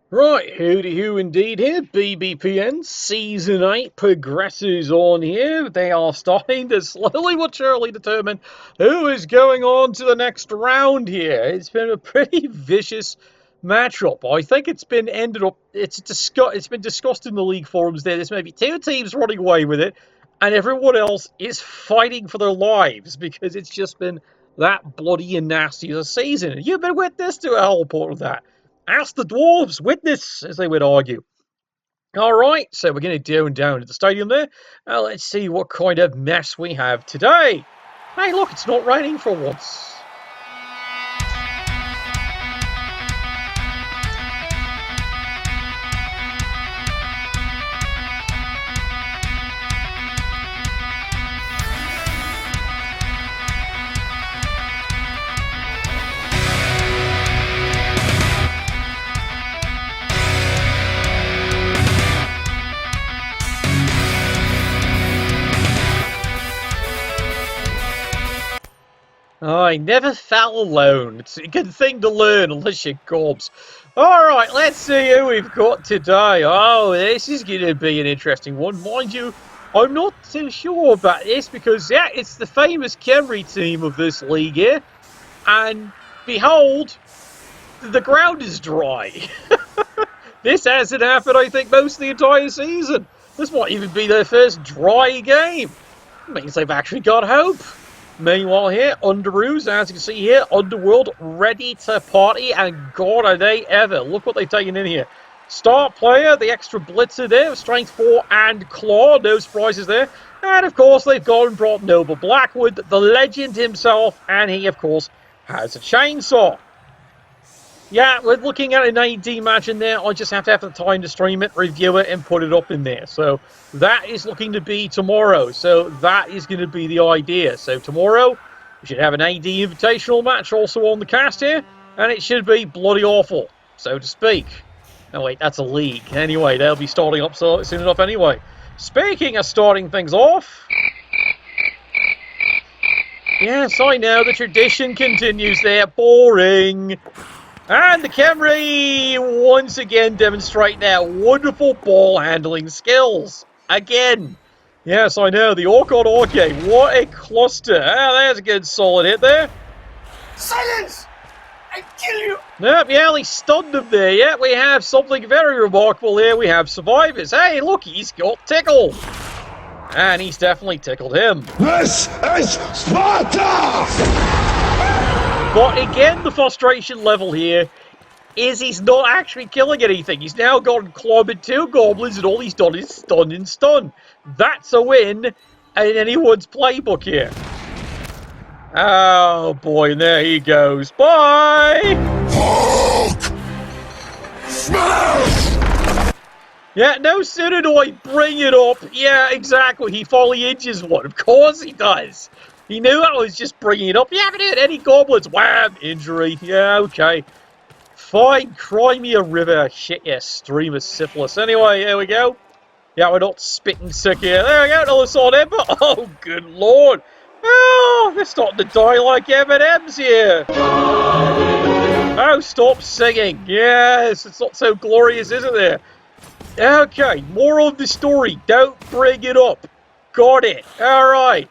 Right, hooty hoo indeed here. BBPN Season 8 progresses on here. They are starting to slowly but surely determine who is going on to the next round here. It's been a pretty vicious matchup. I think it's been it's been discussed in the league forums there. There's maybe two teams running away with it, and everyone else is fighting for their lives because it's just been that bloody and nasty of a season. You've been witness to a whole part of that. Ask the dwarves, witness, as they would argue. All right, so we're going to down to the stadium there. Let's see what kind of mess we have today. Hey, look, it's not raining for once. I never felt alone. It's a good thing to learn unless you're gobs. Alright, let's see who we've got today. Oh, this is going to be an interesting one. Mind you, I'm not too sure about this because, yeah, it's the famous Khermi team of this league here. And, behold, the ground is dry. This hasn't happened, I think, most of the entire season. This might even be their first dry game. It means they've actually got hope. Meanwhile here, Underoos, as you can see here, Underworld ready to party, and God are they ever. Look what they've taken in here. Start player, the extra blitzer there, strength 4 and claw, no surprises there. And of course they've gone and brought Noble Blackwood, the legend himself, and he of course has a chainsaw. Yeah, we're looking at an AD match in there. I just have to have the time to stream it, review it, and put it up in there. So that is looking to be tomorrow. So that is going to be the idea. So tomorrow, we should have an AD Invitational match also on the cast here. And it should be bloody awful, so to speak. Oh, wait, that's a league. Anyway, they'll be starting up soon enough anyway. Speaking of starting things off... Yes, I know, the tradition continues there. Boring. And the Khermi once again demonstrate their wonderful ball handling skills. Again. Yes, I know, the Orc on Orc game. What a cluster. Ah, there's a good solid hit there. Silence! I kill you! Yep, yeah, he stunned him there. Yeah, we have something very remarkable here. We have survivors. Hey, look, he's got tickled. And he's definitely tickled him. This is Sparta! But again, the frustration level here is he's not actually killing anything. He's now gotten clobbered 2 goblins and all he's done is stun and stun. That's a win in anyone's playbook here. Oh boy, and there he goes. Bye! Hulk! Smash! Yeah, no sooner do I bring it up. Yeah, exactly. He finally injures one. Of course he does. He knew I was just bringing it up. You haven't hit any goblins. Wham! Injury. Yeah, okay. Fine. Cry me a river. Shit, yeah. Stream of syphilis. Anyway, here we go. Yeah, we're not spitting sick here. There we go. Another sword ember. Oh, good lord. Oh, they're starting to die like M&M's here. Oh, stop singing. Yes, it's not so glorious, isn't there? Okay, more of the story. Don't bring it up. Got it. All right.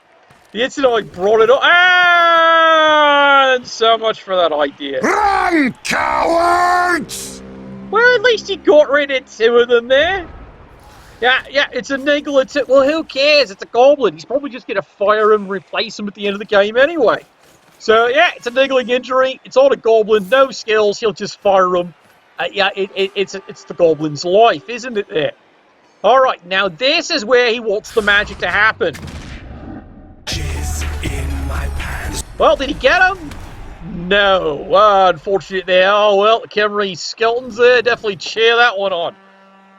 The instant I brought it up, and so much for that idea. Run, cowards! Well, at least he got rid of 2 of them there. Yeah, it's a Nurgle. Well, who cares? It's a goblin. He's probably just going to fire him and replace him at the end of the game anyway. So, yeah, it's a niggling injury. It's on a goblin. No skills. He'll just fire him. Yeah, it's the goblin's life, isn't it there? All right, now this is where he wants the magic to happen. In my pants. Well, did he get him? No. Unfortunate there. Oh, well, the Khermi skeletons there. Definitely cheer that one on.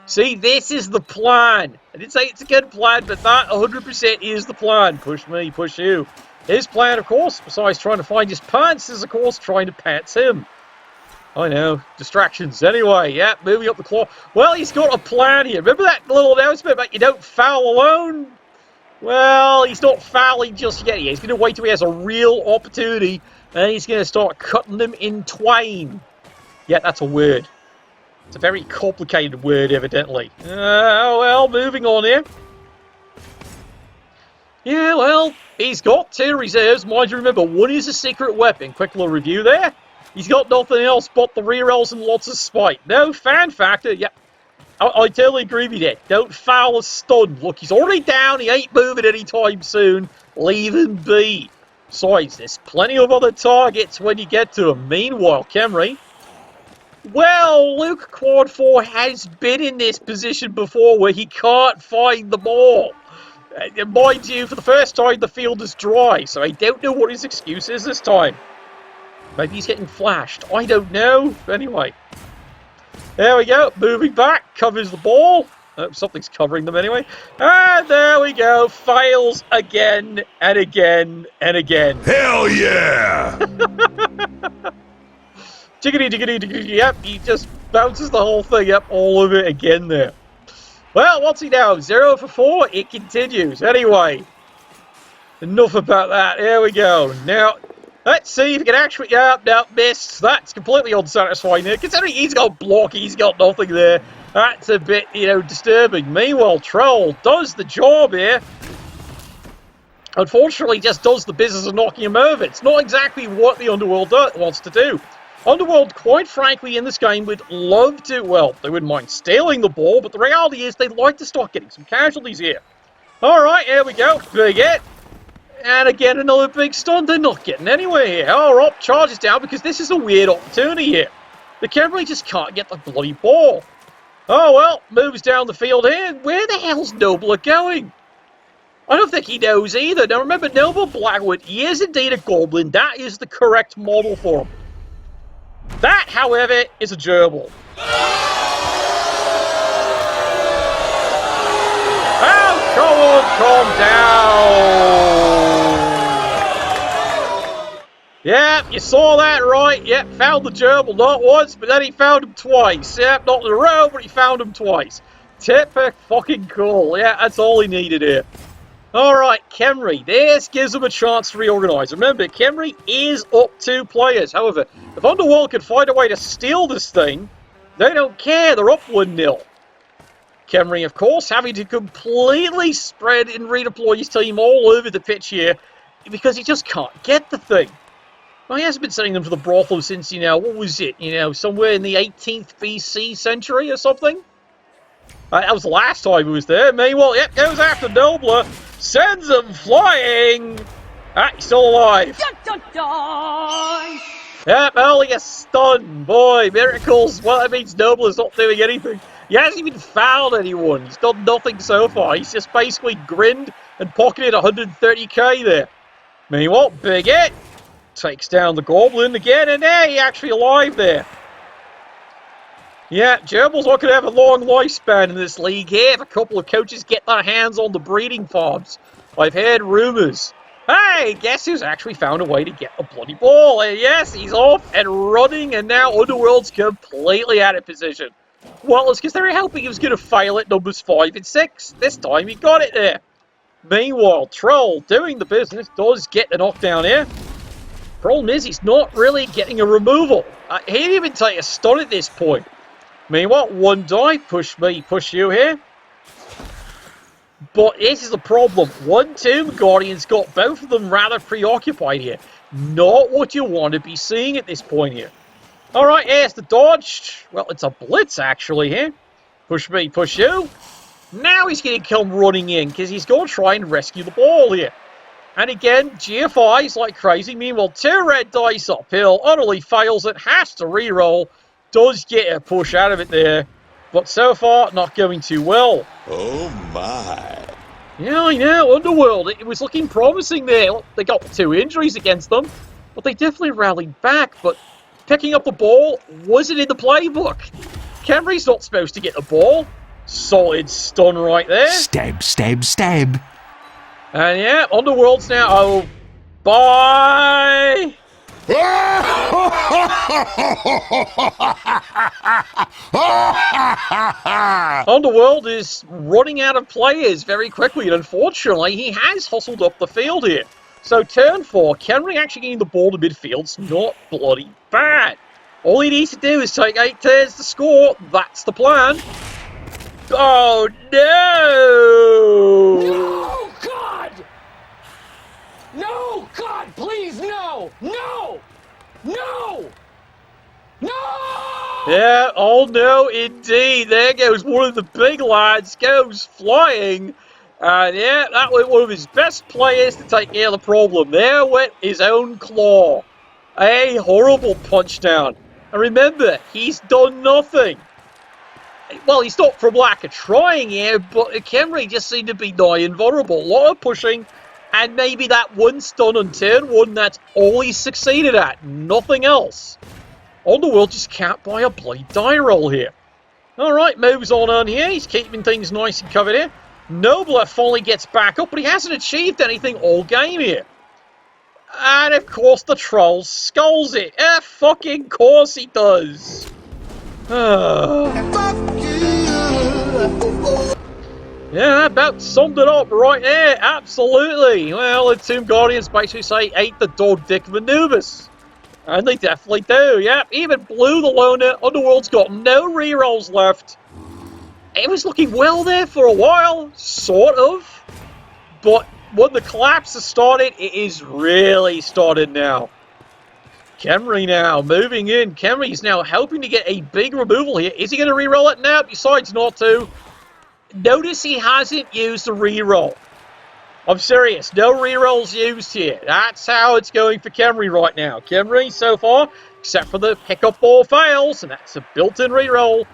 See, this is the plan. I didn't say it's a good plan, but that 100% is the plan. Push me, push you. His plan, of course, besides trying to find his pants, is, of course, trying to pants him. I know. Distractions. Anyway, yeah, moving up the claw. Well, he's got a plan here. Remember that little announcement about you don't foul alone? Well, he's not fouling just yet. He's going to wait till he has a real opportunity, and he's going to start cutting them in twain. Yeah, that's a word. It's a very complicated word, evidently. Oh, well, moving on here. Yeah, well, he's got 2 reserves. Mind you, remember, 1 is a secret weapon. Quick little review there. He's got nothing else but the rerolls and lots of spite. No fan factor. Yep. I totally agree with you. Don't foul a stun. Look, he's already down. He ain't moving anytime soon. Leave him be. Besides, there's plenty of other targets when you get to him. Meanwhile, Khermi, well, Luke Quad 4 has been in this position before where he can't find the ball. Mind you, for the first time, the field is dry, so I don't know what his excuse is this time. Maybe he's getting flashed. I don't know. Anyway. There we go. Moving back. Covers the ball. Oh, something's covering them anyway. And there we go. Fails again and again and again. Hell yeah! Jiggity, jiggity, jiggity. Yep, he just bounces the whole thing up all of it again there. Well, what's he now? 0 for 4. It continues. Anyway. Enough about that. There we go. Now, let's see if he can actually... Yeah, no, missed. That's completely unsatisfying there. Considering he's got block, he's got nothing there. That's a bit, disturbing. Meanwhile, Troll does the job here. Unfortunately, just does the business of knocking him over. It's not exactly what the Underworld wants to do. Underworld, quite frankly, in this game would love to... Well, they wouldn't mind stealing the ball, but the reality is they'd like to start getting some casualties here. Alright, here we go. Big hit. And again, another big stun. They're not getting anywhere here. Alright, charges down because this is a weird opportunity here. The Khermi just can't get the bloody ball. Oh, well, moves down the field here. Where the hell's Noble going? I don't think he knows either. Now, remember, Noble Blackwood, he is indeed a goblin. That is the correct model for him. That, however, is a gerbil. Oh, come on, calm down. Yep, you saw that right. Yep, found the gerbil not once, but then he found him twice. Yep, not in a row, but he found him twice. Typical fucking cool. Yeah, that's all he needed here. Alright, Khermi. This gives him a chance to reorganise. Remember, Khermi is up 2 players. However, if Underworld can find a way to steal this thing, they don't care. They're up 1-0. Khermi, of course, having to completely spread and redeploy his team all over the pitch here because he just can't get the thing. Well, he hasn't been sending them to the brothel since, what was it? Somewhere in the 18th BC century or something? That was the last time he was there. Meanwhile, yep, goes after Nobler. Sends him flying. Ah, he's still alive. Dun, dun, dun. Yep, only a stun. Boy, miracles. Well, that means Nobler's not doing anything. He hasn't even fouled anyone. He's done nothing so far. He's just basically grinned and pocketed 130k there. Meanwhile, big hit. Takes down the Goblin again, and there, he's actually alive there. Yeah, gerbils are going to have a long lifespan in this league here if a couple of coaches get their hands on the breeding farms. I've heard rumours. Hey, guess who's actually found a way to get the bloody ball? And yes, he's off and running, and now Underworld's completely out of position. Well, it's because they were hoping he was going to fail at numbers 5 and 6. This time he got it there. Meanwhile, Troll, doing the business, does get the knockdown here. Problem is, he's not really getting a removal. He didn't even take a stun at this point. Meanwhile, 1 die, push me, push you here. But this is the problem. 1 Tomb Guardian's got both of them rather preoccupied here. Not what you want to be seeing at this point here. Alright, here's the dodge. Well, it's a blitz actually here. Push me, push you. Now he's going to come running in because he's going to try and rescue the ball here. And again, GFI's like crazy. Meanwhile, 2 red dice uphill. Utterly fails it. Has to reroll. Does get a push out of it there. But so far, not going too well. Oh my. Yeah, I know. Underworld. It was looking promising there. They got 2 injuries against them. But they definitely rallied back. But picking up the ball wasn't in the playbook. Khermi's not supposed to get the ball. Solid stun right there. Stab, stab, stab. And yeah, Underworld's now. Oh, bye. Underworld is running out of players very quickly, and unfortunately, he has hustled up the field here. So turn 4, Khermi actually getting the ball to midfield's not bloody bad. All he needs to do is take 8 turns to score. That's the plan. Oh, no! No, God! No, God, please, no! No! No! No! Yeah, oh no, indeed. There goes one of the big lads, goes flying. And yeah, that was one of his best players to take care of the problem. There went his own claw. A horrible punch down. And remember, he's done nothing. Well, he's not from lack of trying here, but Khermi just seemed to be nigh invulnerable. A lot of pushing, and maybe that one stun on turn one, that's all he's succeeded at. Nothing else. Underworld just can't buy a bloody die roll here. Alright, moves on here. He's keeping things nice and covered here. Nobler finally gets back up, but he hasn't achieved anything all game here. And of course the troll skulls it. Fucking course he does. Yeah, that about summed it up right there. Absolutely. Well, the Tomb Guardians basically say, ain't the dog dick of Anubis. And they definitely do, yeah. Even blew the loner. Underworld's got no rerolls left. It was looking well there for a while, sort of. But when the collapse has started, it is really started now. Khermi now moving in. Khermi's now helping to get a big removal here. Is he going to reroll it now? Decides not to. Notice he hasn't used the reroll. I'm serious. No rerolls used here. That's how it's going for Khermi right now. Khermi, so far, except for the pickup ball fails, and that's a built-in reroll,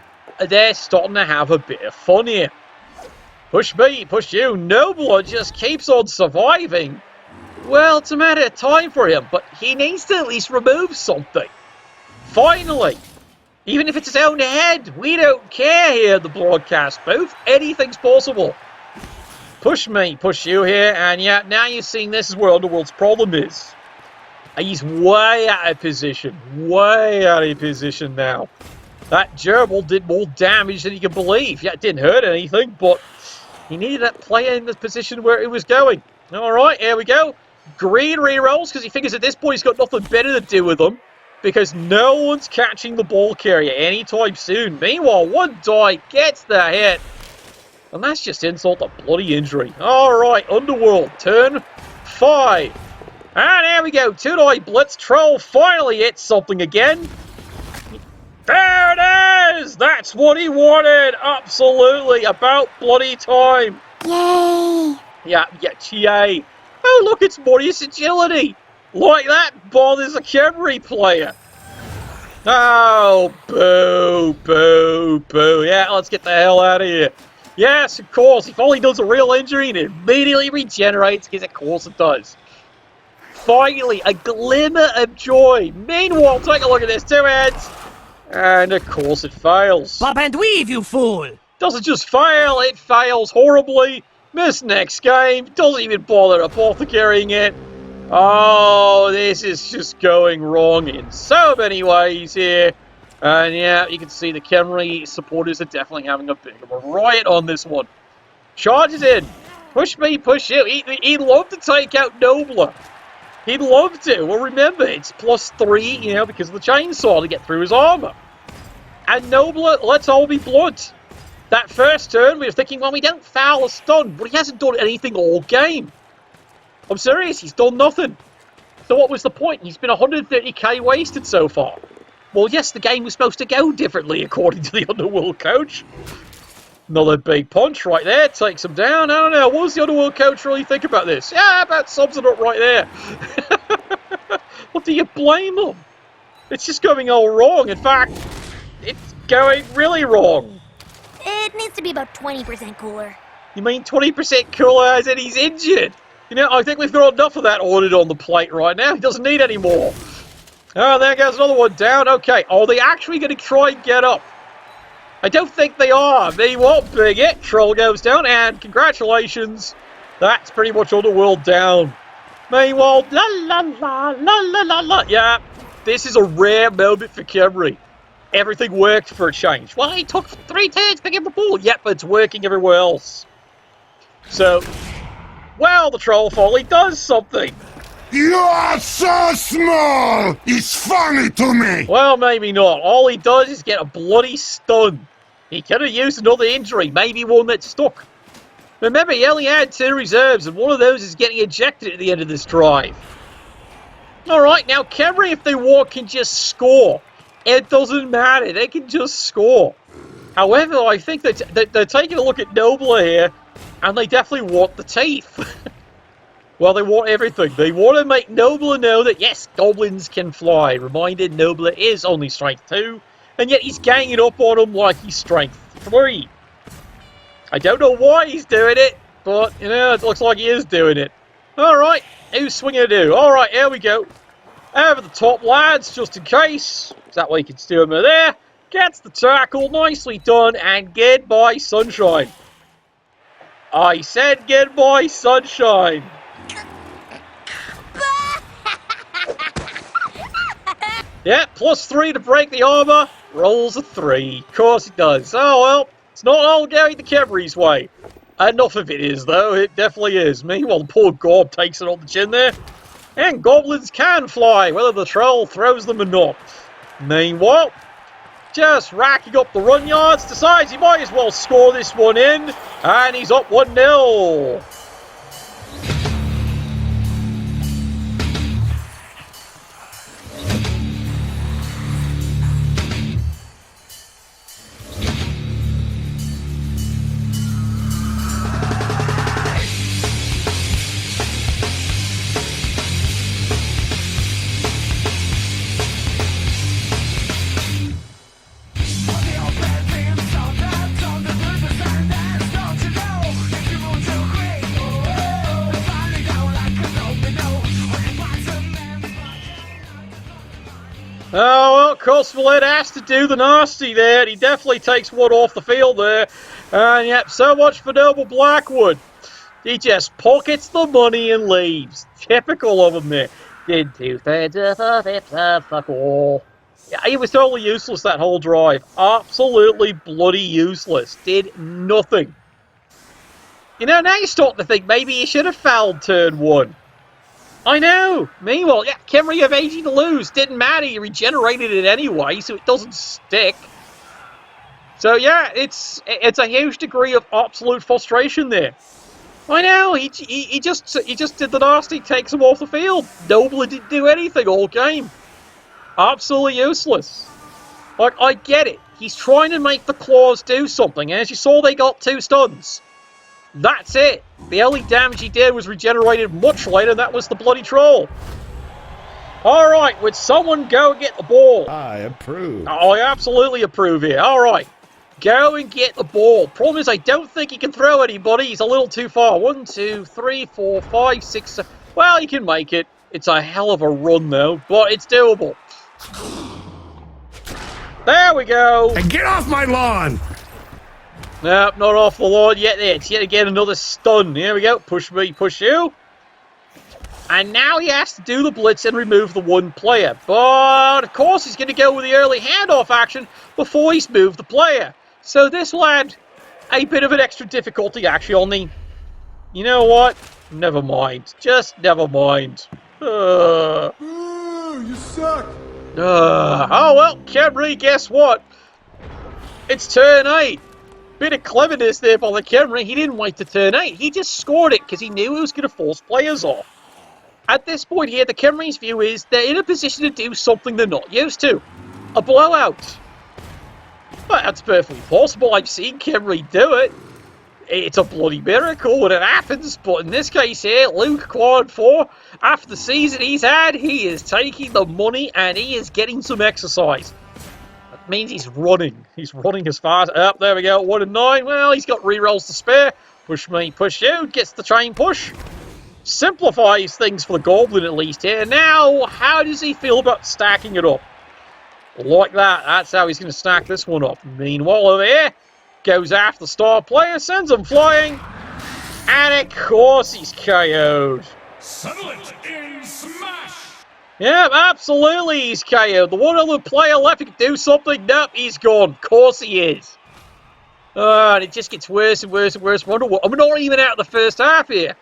they're starting to have a bit of fun here. Push me, push you. Nobler just keeps on surviving. Well, it's a matter of time for him, but he needs to at least remove something. Finally. Even if it's his own head, we don't care here at the broadcast booth. Anything's possible. Push me, push you here, and yeah, now you're seeing this is where Underworld's problem is. He's way out of position. Way out of position now. That gerbil did more damage than you can believe. Yeah, it didn't hurt anything, but he needed that player in the position where it was going. Alright, here we go. Green rerolls, because he figures at this point he's got nothing better to do with them. Because no one's catching the ball carrier anytime soon. Meanwhile, one die gets the hit. And that's just insult to bloody injury. Alright, Underworld, turn 5. And there we go, 2-die blitz. Troll finally hits something again. There it is! That's what he wanted! Absolutely, about bloody time. Yay! Yeah, yay. Oh, look, it's Mortius agility. Like that bothers a Khermi player. Oh, boo, boo, boo. Yeah, let's get the hell out of here. Yes, of course. If only does a real injury, it immediately regenerates, because of course it does. Finally, a glimmer of joy. Meanwhile, take a look at this. 2 heads. And of course it fails. Pop and weave, you fool! Doesn't just fail, it fails horribly. Miss next game. Doesn't even bother apothecarying it. Oh, this is just going wrong in so many ways here. And yeah, you can see the Khermi supporters are definitely having a bit of a riot on this one. Charges in. Push me, push you. He'd love to take out Nobler. He'd love to. Well, remember, it's +3, you know, because of the chainsaw to get through his armor. And Nobler, let's all be blunt. That first turn, we were thinking, well, we don't foul a stun, but he hasn't done anything all game. I'm serious, he's done nothing. So what was the point? He's been 130k wasted so far. Well, yes, the game was supposed to go differently, according to the Underworld coach. Another big punch right there, takes him down. I don't know, what does the Underworld coach really think about this? Yeah, about sums it up right there. What do you blame him? It's just going all wrong. In fact, it's going really wrong. It needs to be about 20% cooler. You mean 20% cooler as in he's injured? You know, I think we've got enough of that ordered on the plate right now. He doesn't need any more. Oh, there goes another one down. Okay, are they actually going to try and get up? I don't think they are. Meanwhile, big hit. Troll goes down, and congratulations. That's pretty much Underworld down. Meanwhile, la la la, la la la la. Yeah, this is a rare moment for Khermi. Everything worked for a change. Well, he took 3 turns picking up the ball. Yep, it's working everywhere else. So, well, the troll finally does something. You are so small! It's funny to me! Well, maybe not. All he does is get a bloody stun. He could have used another injury, maybe one that stuck. Remember, he only had 2 reserves, and one of those is getting ejected at the end of this drive. Alright, now Khermi, if they want, can just score. It doesn't matter, they can just score. However, I think they're taking a look at Nobler here, and they definitely want the teeth. Well, they want everything. They want to make Nobler know that, yes, goblins can fly. Reminded, Nobler is only strength 2, and yet he's ganging up on him like he's strength 3. I don't know why he's doing it, but, you know, it looks like he is doing it. Alright, who's swinging to do? Alright, here we go. Over the top, lads, just in case. That way you can steer him there. Gets the tackle, nicely done, and goodbye, sunshine. I said goodbye, sunshine. Yeah, +3 to break the armor. Rolls a 3. Of course it does. Oh, well, it's not all going the Khermi's way. Enough of it is, though. It definitely is. Meanwhile, the poor Gob takes it on the chin there. And goblins can fly, whether the troll throws them or not. Meanwhile, just racking up the run yards, decides he might as well score this one in. And he's up 1-0. Oh, well, Cosmolet has to do the nasty there, and he definitely takes one off the field there. And, yep, so much for Noble Blackwood. He just pockets the money and leaves. Typical of him there. Did 2/3 of it, fuck all. Yeah, he was totally useless that whole drive. Absolutely bloody useless. Did nothing. You know, now you're starting to think maybe he should have fouled turn 1. I know. Meanwhile, yeah, Khermi have 80 to lose. Didn't matter. He regenerated it anyway, so it doesn't stick. So yeah, it's a huge degree of absolute frustration there. I know. He just did the nasty, takes him off the field. Nobler didn't do anything all game. Absolutely useless. Like, I get it. He's trying to make the claws do something. As you saw, they got 2 stuns. That's it. The only damage he did was regenerated much later, and that was the bloody troll. Alright, would someone go and get the ball? I approve. Oh, I absolutely approve here. Alright, go and get the ball. Problem is, I don't think he can throw anybody. He's a little too far. 1, 2, 3, 4, 5, 6, 7. Well, he can make it. It's a hell of a run, though, but it's doable. There we go. And get off my lawn! Nope, not off the lawn yet. It's yet again another stun. Here we go. Push me, push you. And now he has to do the blitz and remove the 1 player. But, of course, he's going to go with the early handoff action before he's moved the player. So this will add a bit of an extra difficulty, actually, on the... You know what? Never mind. Just never mind. You suck. Oh, well, Khermi, guess what? It's turn 8. Bit of cleverness there by the Khermi. He didn't wait to turn 8. He just scored it because he knew he was going to force players off. At this point here, the Khermi's view is they're in a position to do something they're not used to. A blowout. Well, that's perfectly possible. I've seen Khermi do it. It's a bloody miracle when it happens, but in this case here, Luke Quad 4, after the season he's had, he is taking the money and he is getting some exercise. That means he's running. He's running as fast. Up, there we go, 1 and 9. Well, he's got rerolls to spare. Push me, push you, gets the chain push. Simplifies things for the Goblin at least here. Now, how does he feel about stacking it up? Like that, that's how he's going to stack this one up. Meanwhile, over here, goes after the star player, sends him flying, and of course he's KO'd. Settle it in smash! Yeah, absolutely he's KO'd. The one other player left who could do something, nope, he's gone. Of course he is. And it just gets worse and worse and worse. We're not even out of the first half here.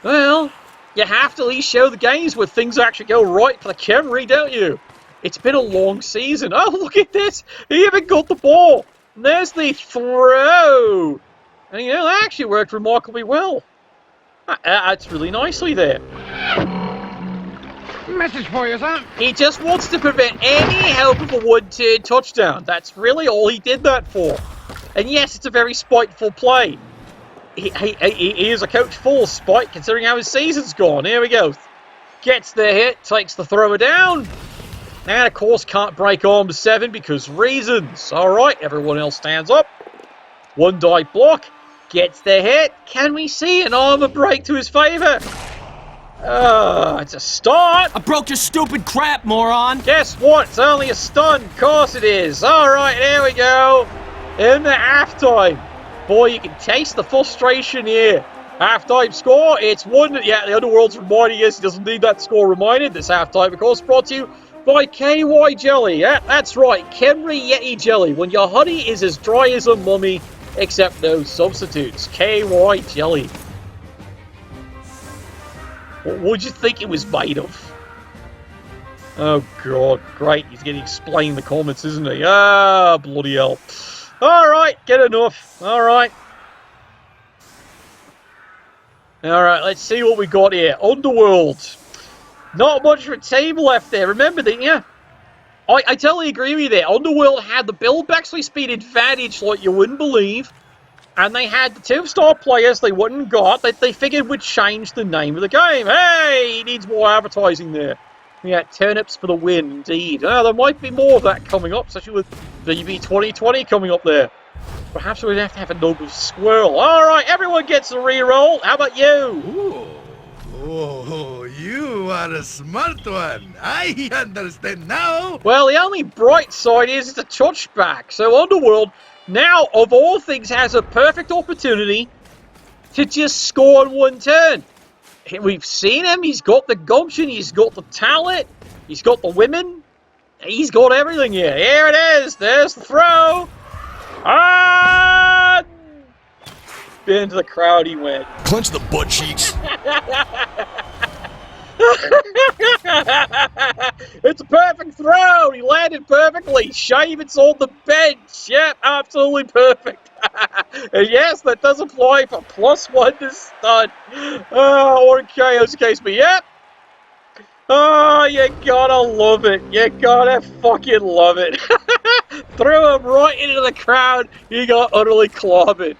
Well, You have to at least show the games where things actually go right for the Khermi, don't you? It's been a long season. Oh, look at this. He even got the ball. And there's the throw. And, you know, that actually worked remarkably well. That's really nicely there. Message for you, son. He just wants to prevent any help of a one-turn touchdown. That's really all he did that for. And yes, it's a very spiteful play. He is a coach full of spite, considering how his season's gone. Here we go. Gets the hit, takes the thrower down. And, of course, can't break arm 7 because reasons. All right, everyone else stands up. One die block. Gets the hit. Can we see an armor break to his favor? It's a start. I broke your stupid crap, moron. Guess what? It's only a stun. Of course it is. All right, here we go. In the halftime. Boy, you can taste the frustration here. Halftime score. It's 1. Yeah, the Underworld's reminding us he doesn't need that score reminded. This halftime, of course, brought to you by KY Jelly. Yeah, that's right. Khermi Yeti Jelly. When your honey is as dry as a mummy, except no substitutes. KY Jelly. What would you think it was made of? Oh, God. Great. He's getting explained the comments, isn't he? Ah, bloody hell. All right. Get enough. All right. All right. Let's see what we got here. Underworld. Not much of a team left there. Remember, didn't you? I totally agree with you there. Underworld had the build Bexley speed advantage like you wouldn't believe. And they had the 2-star players they wouldn't got that they figured would change the name of the game. Hey, he needs more advertising there. Yeah, turnips for the win, indeed. There might be more of that coming up, especially with BB 2020 coming up there. Perhaps we'd have to have a noble squirrel. All right, everyone gets a reroll. How about you? Ooh. Oh, you are a smart one. I understand now. Well, the only bright side is it's a touchback. So Underworld, now, of all things, has a perfect opportunity to just score on one turn. We've seen him. He's got the gumption. He's got the talent. He's got the women. He's got everything here. Here it is. There's the throw. Ah! Into the crowd he went. Clench the butt cheeks. It's a perfect throw. He landed perfectly. Shaven's on the bench. Yep, absolutely perfect. And yes, that does apply for +1 to stun. Oh, or KO's case, but yep. Oh, you gotta love it. You gotta fucking love it. Threw him right into the crowd. He got utterly clobbered.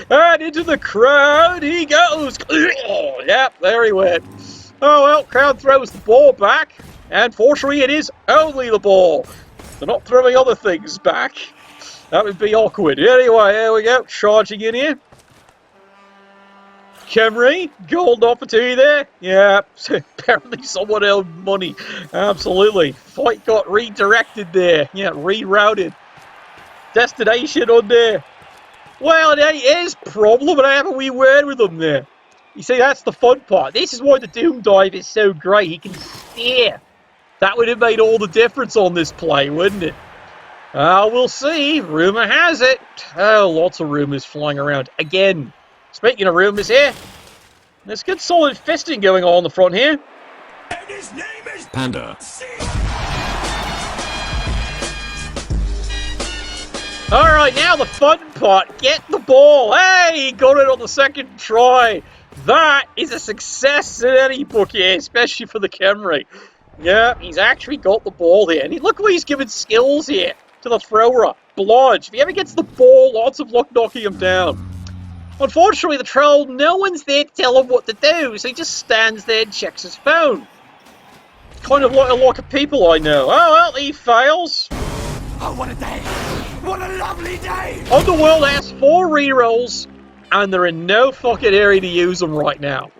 And into the crowd he goes. Oh, yep, there he went. Oh, well, crowd throws the ball back. And fortunately, it is only the ball. They're not throwing other things back. That would be awkward. Anyway, here we go. Charging in here. Khermi, gold opportunity there. Yeah, apparently someone owed money. Absolutely. Fight got redirected there. Yeah, rerouted. Destination on there. Well, it is problem, but I have a wee word with them there. You see, that's the fun part. This is why the Doom Dive is so great. He can steer. That would have made all the difference on this play, wouldn't it? We'll see. Rumour has it. Oh, lots of rumours flying around. Again, speaking of rumours here, there's good solid fisting going on the front here. And his name is Panda. Alright, now the fun part. Get the ball. Hey, he got it on the second try. That is a success in any book here, especially for the Khermi. Yeah, he's actually got the ball here. And look what he's given skills here to the thrower. Blodge. If he ever gets the ball, lots of luck knocking him down. Unfortunately, the troll, no one's there to tell him what to do, so he just stands there and checks his phone. Kind of like a lot of people I know. Oh, well, he fails. Oh, what a day. What a lovely day. Underworld has 4 rerolls, and they're in no fucking area to use them right now.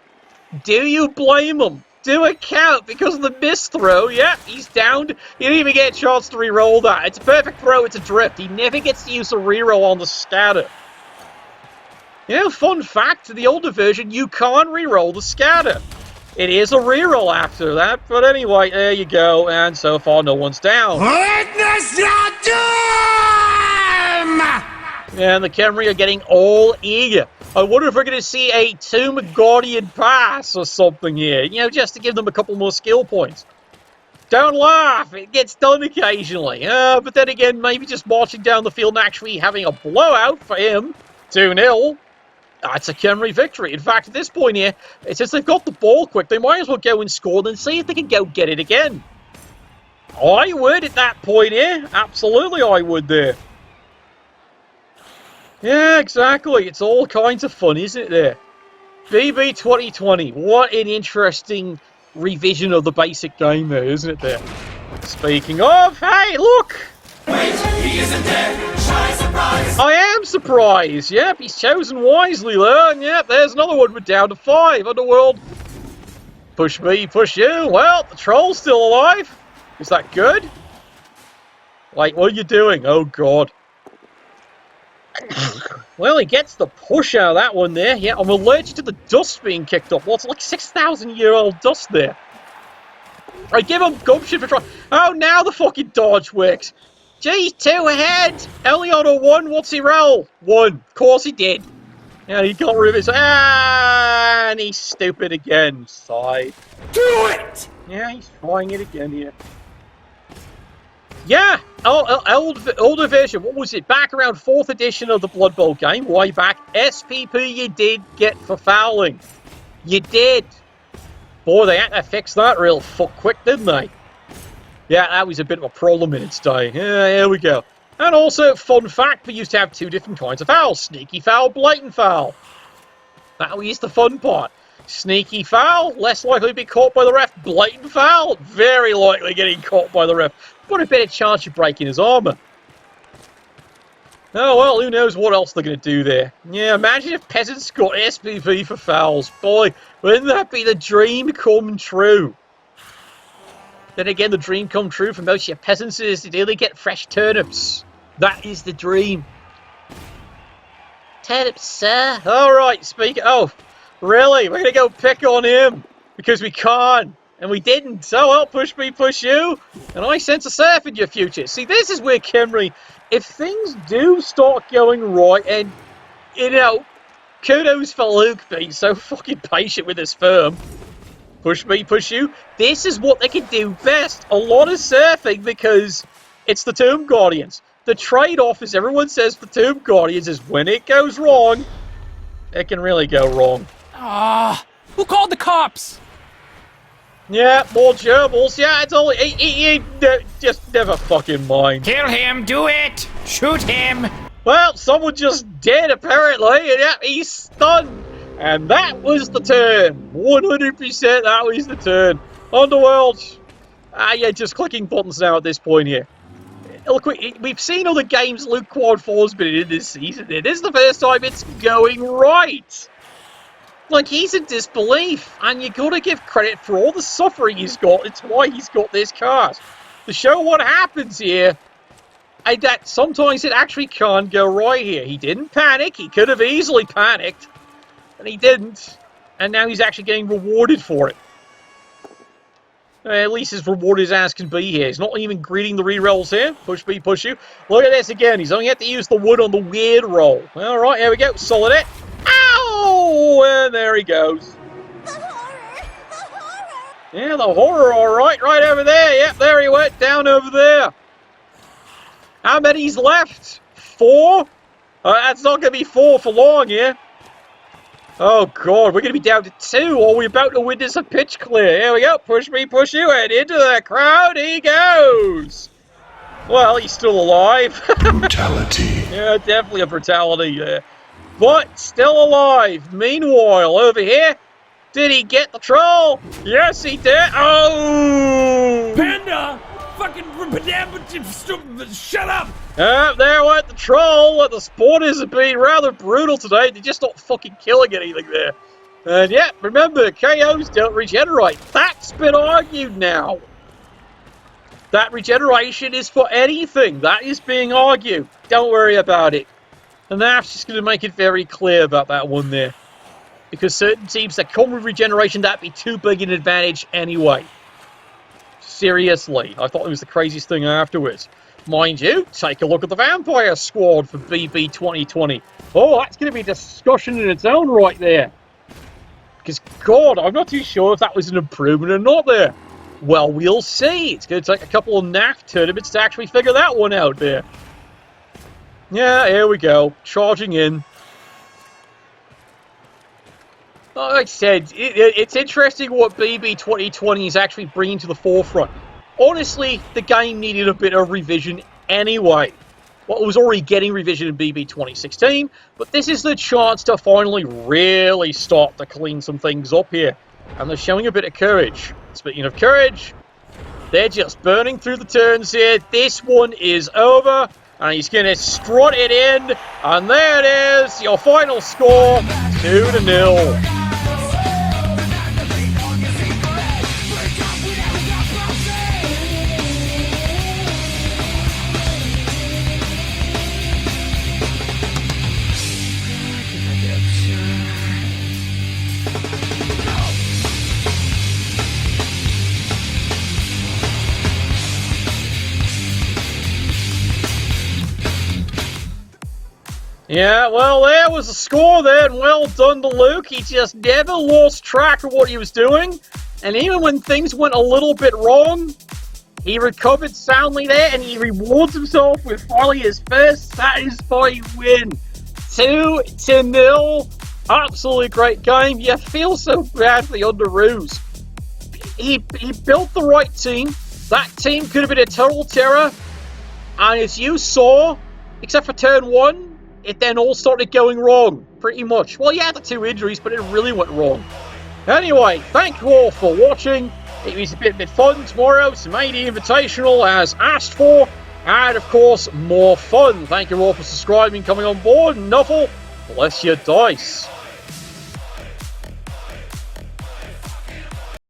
Do you blame them? Do it count because of the missed throw? Yep, he's downed. He didn't even get a chance to reroll that. It's a perfect throw, it's a drift. He never gets to use a reroll on the scatter. You know, fun fact, to the older version, you can't reroll the scatter. It is a reroll after that, but anyway, there you go, and so far no one's down. Witness your doom! And the Khermi are getting all eager I wonder if we're going to see a Tomb Guardian pass or something here. You know, just to give them a couple more skill points. Don't laugh, it gets done occasionally. But then again, maybe just marching down the field and actually having a blowout for him. 2-0. That's a Khermi victory. In fact, at this point here, since they've got the ball quick, they might as well go and score and see if they can go get it again. I would at that point here. Absolutely I would there. Yeah, exactly. It's all kinds of fun, isn't it there? BB 2020. What an interesting revision of the basic game there, isn't it there? Speaking of, hey, look! Wait, he isn't dead. Shy surprise. I am surprised. Yep, he's chosen wisely there. And yep, there's another one. We're down to 5. Underworld. Push me, push you. Well, the troll's still alive. Is that good? Like, what are you doing? Oh, God. Well, he gets the push out of that one there. Yeah, I'm allergic to the dust being kicked up. What's like 6,000-year-old dust there? I give him gumption for trying. Oh, now the fucking dodge works. Geez, 2 ahead. Only on a 1. What's he roll? 1. Of course he did. Yeah, he got rid of his. Ah, and he's stupid again. Sigh. Do it! Yeah, he's trying it again here. Yeah, older version. What was it? Back around 4th edition of the Blood Bowl game, way back. SPP you did get for fouling. You did. Boy, they had to fix that real quick, didn't they? Yeah, that was a bit of a problem in its day. Yeah, here we go. And also, fun fact, we used to have 2 different kinds of fouls. Sneaky foul, blatant foul. That was the fun part. Sneaky foul, less likely to be caught by the ref. Blatant foul, very likely getting caught by the ref. What a better chance of breaking his armor. Oh, well, who knows what else they're going to do there. Yeah, imagine if peasants got SPP for fouls. Boy, wouldn't that be the dream come true? Then again, the dream come true for most of your peasants is to daily get fresh turnips. That is the dream. Turnips, sir. Alright, oh, really? We're going to go pick on him because we can't. And we didn't. So, well, push me, push you. And I sense a surf in your future. See, this is where Khermi, if things do start going right, and, you know, kudos for Luke being so fucking patient with his firm. Push me, push you. This is what they can do best. A lot of surfing because it's the Tomb Guardians. The trade-off, as everyone says, the Tomb Guardians is when it goes wrong, it can really go wrong. Ah, who called the cops? Yeah, more gerbils. Yeah, it's only... He just never fucking mind. Kill him, do it! Shoot him! Well, someone just did, apparently. And yeah, he's stunned. And that was the turn. 100% that was the turn. Underworld. Yeah, just clicking buttons now at this point here. Look, we've seen other games Luke Quad 4's been in this season. This is the first time it's going right. Like, he's in disbelief, and you gotta give credit for all the suffering he's got. It's why he's got this card. To show what happens here, and that sometimes it actually can't go right here. He didn't panic. He could have easily panicked, and he didn't. And now he's actually getting rewarded for it. At least as rewarded as can be here. He's not even greeting the rerolls here. Push me, push you. Look at this again. He's only had to use the wood on the weird roll. Alright, here we go. Solid it. Ow! And there he goes. The horror! The horror! Yeah, the horror, alright. Right over there. Yep, there he went. Down over there. How many's left? 4? That's not going to be 4 for long here. Oh, God. We're going to be down to 2. Or we're about to witness a pitch clear. Here we go. Push me, push you. And into the crowd he goes. Well, he's still alive. Brutality. Yeah, definitely a brutality there. But still alive. Meanwhile, over here, did he get the troll? Yes, he did. Oh! Panda! Fucking shut up! There went the troll. The spawners have been rather brutal today. They're just not fucking killing anything there. And yeah, remember, KOs don't regenerate. That's been argued now. That regeneration is for anything. That is being argued. Don't worry about it. And that's just going to make it very clear about that one there. Because certain teams that come with regeneration, that'd be too big an advantage anyway. Seriously. I thought it was the craziest thing afterwards. Mind you, take a look at the Vampire Squad for BB 2020. Oh, that's going to be a discussion in its own right there. Because, God, I'm not too sure if that was an improvement or not there. Well, we'll see. It's going to take a couple of NAF tournaments to actually figure that one out there. Yeah, here we go. Charging in. Like I said, it's interesting what BB 2020 is actually bringing to the forefront. Honestly, the game needed a bit of revision anyway. Well, it was already getting revision in BB 2016, but this is the chance to finally really start to clean some things up here. And they're showing a bit of courage. Speaking of courage, they're just burning through the turns here. This one is over, and he's going to strut it in. And there it is, your final score, 2-0. Yeah, well, there was a score there, and well done to Luke. He just never lost track of what he was doing. And even when things went a little bit wrong, he recovered soundly there, and he rewards himself with finally his first satisfying win. 2-0. Absolutely great game. You feel so bad for the Underoos. He built the right team. That team could have been a total terror. And as you saw, except for turn 1, it then all started going wrong, pretty much. Well, yeah, the 2 injuries, but it really went wrong. Anyway, thank you all for watching. It was a bit fun tomorrow. Some AD Invitational as asked for. And, of course, more fun. Thank you all for subscribing, coming on board. Nuffle, bless your dice.